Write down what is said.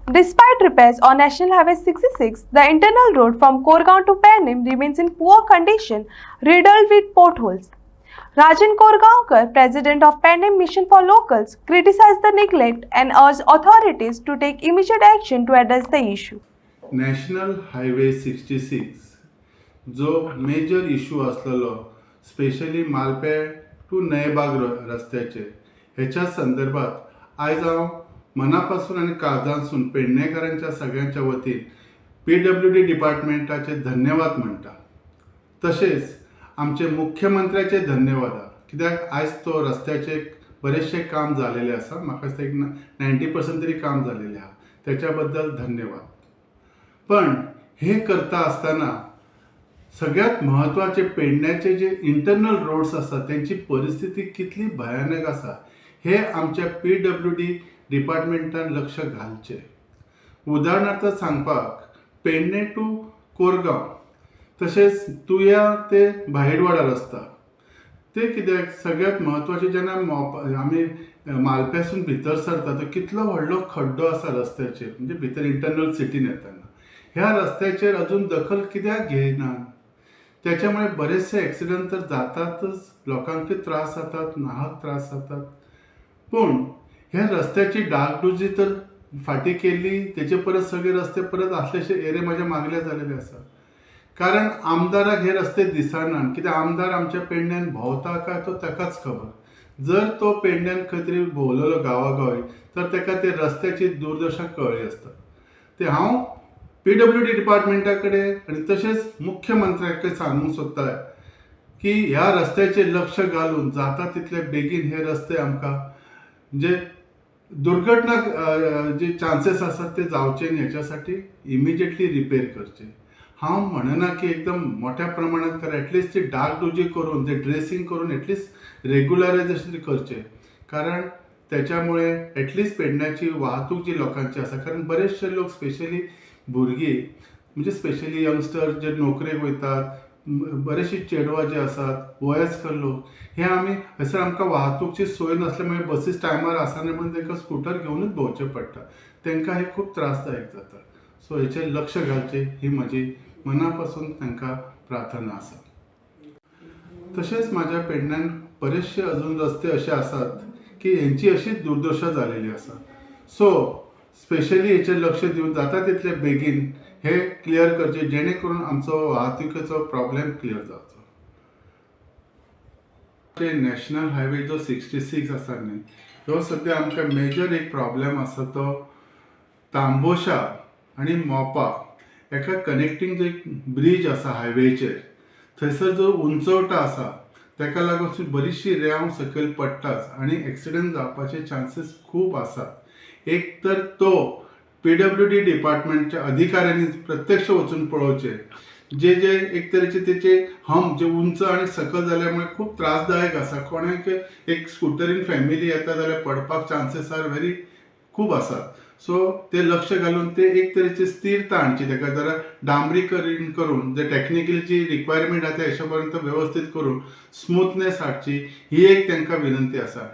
Despite repairs on National Highway 66, the internal road from Koregaon to Panem remains in poor condition, riddled with potholes. Rajan Korgaonkar, president of Panem Mission for Locals, criticized the neglect and urged authorities to take immediate action to address the issue. National highway 66 जो major issue असलेलो specially मालपेड to नयेबाग रस्त्याचे ह्याच्या संदर्भात आज हांव मनापासून आणि काळजांसून पेडणेकरांच्या सगळ्यांच्या वतीन PWD डिपार्टमेंटाचे धन्यवाद म्हणटा. तसेच आमचे मुख्यमंत्र्याचे धन्यवाद कित्याक आज तो रस्त्याचे बरेचसे काम झालेले आसा. म्हाका दिसता एक 90% तरी काम झालेले आहा. त्याच्या बद्दल धन्यवाद. पण हे करता असताना सगळ्यात महत्त्वाचे पेडण्याचे जे इंटरनल रोड्स असतात त्यांची परिस्थिती कितली भयानक आसा हे आमच्या PWD डिपार्टमेंटान लक्ष घालचे. उदाहरणार्थ सांगपाक पेडणे टू कोरगांव तसेच तुया ते भायडवाडा रस्ता ते कित्याक सगळ्यात महत्त्वाचे जेन्ना आमी मालप्यासून भितर सरता तो कितलो व्हडलो खड्डो आसा रस्त्याचेर म्हणजे भितर इंटरनल सिटीन येताना ह्या रस्त्याचेर अजून दखल कित्याक घेयनात. त्याच्यामुळे बरेचसे ॲक्सिडंट तर जातातच, लोकांक त्रास जातात, नाहक त्रास जातात. पण ह्या रस्त्याची डागडुजी तर फाटी केली तेचे परत सगळे रस्ते परत असलेशे एरे म्हाज्या मागल्या जालेले आसा. कारण आमदाराक हे रस्ते दिसनात कित्याक आमदार आमच्या पेडण्यान भोंवता काय तो ताकाच खबर. जर तो पेडण्यान खंय तरी भोंवलेलो गांवागावी तर ताका ते रस्त्याची दुर्दशा कळ्ळी आसता. ते हांव PWD डिपार्टमेंटा कडेन आणि तसेच मुख्यमंत्र्याकडे सांगूंक सोदता की ह्या रस्त्याचे लक्ष घालून जाता तितले बेगीन हे रस्ते आमकां जे दुर्घटना जे चान्सेस असतात ते जावचे न्ही ह्याच्यासाठी इमिजिएटली रिपेअर करचे. हांव म्हणना की एकदम मोठ्या प्रमाणात करा, ॲटलिस्ट ती डागडुजी करून ते ड्रेसिंग करून ॲटलिस्ट रेग्युलरायझेशन करचे. कारण त्याच्यामुळे ॲटलिस्ट पेडण्याची वाहतूक जी लोकांची आसा कारण बरेचसे लोक स्पेशली भुरगीं म्हणजे स्पेशली यंगस्टर जे नोकरेक वयतात, बरेचशी चेडवां जे आसात, वयस्कर लोक हे आमी हयसर आमकां वाहतूकची सोय नसल्यामुळे बसीस टायमार आसना म्हणून तांकां स्कूटर घेवनूच भोंवचें पडटा. तांकां हे खूब त्रासदायक जाता. सो हेचेर लक्ष घालचें ही म्हजी मनापासून तांकां प्रार्थना आसा. तशेंच म्हाज्या पेडण्यान बरेचशे अजून रस्ते असे आसात की हेंची अशीच दुर्दशा जालेली आसा. सो स्पेशली हेचेर लक्ष दिवन जाता तितले बेगीन हे क्लियर करचे जेणे करून आमचो वाहतुकीचो प्रॉब्लेम क्लियर जावचो. नॅशनल हायवे जो 66 आसा न्ही ह्यो सद्या आमकां मेजर एक प्रॉब्लेम आसा तो तांबोशा आणि मोपा एका कनेक्टिंग जो एक ब्रिज आसा हायवेचेर थंयसर जो उंचवटा आसा ताका लागून बरीचशी रेंव सकयल पडटाच आणि ॲक्सिडंट जावपाचे चान्सेस खूब आसात. एक तर तो PWD डिपार्टमेंटच्या अधिकाऱ्यांनी प्रत्यक्ष वचून पळोवचे जे जे एक तरेचे तेचे हम जे उंच आणि सकल जाल्यामुळे खूप त्रासदायक आसा. कोणाक एक स्कूटरीन फॅमिली येता जाल्यार पडपाक चान्सेस आर व्हेरी खूब आसात. सो ते लक्ष घालून ते एक तरेची स्थिरता हाडची ताका जरा डांबरीकरण करून जे टॅक्निकल जी रिक्वायरमेंट आसा त्या हिशोबान व्यवस्थित करून स्मूथनेस हाडची ही एक तांकां विनंती आसा.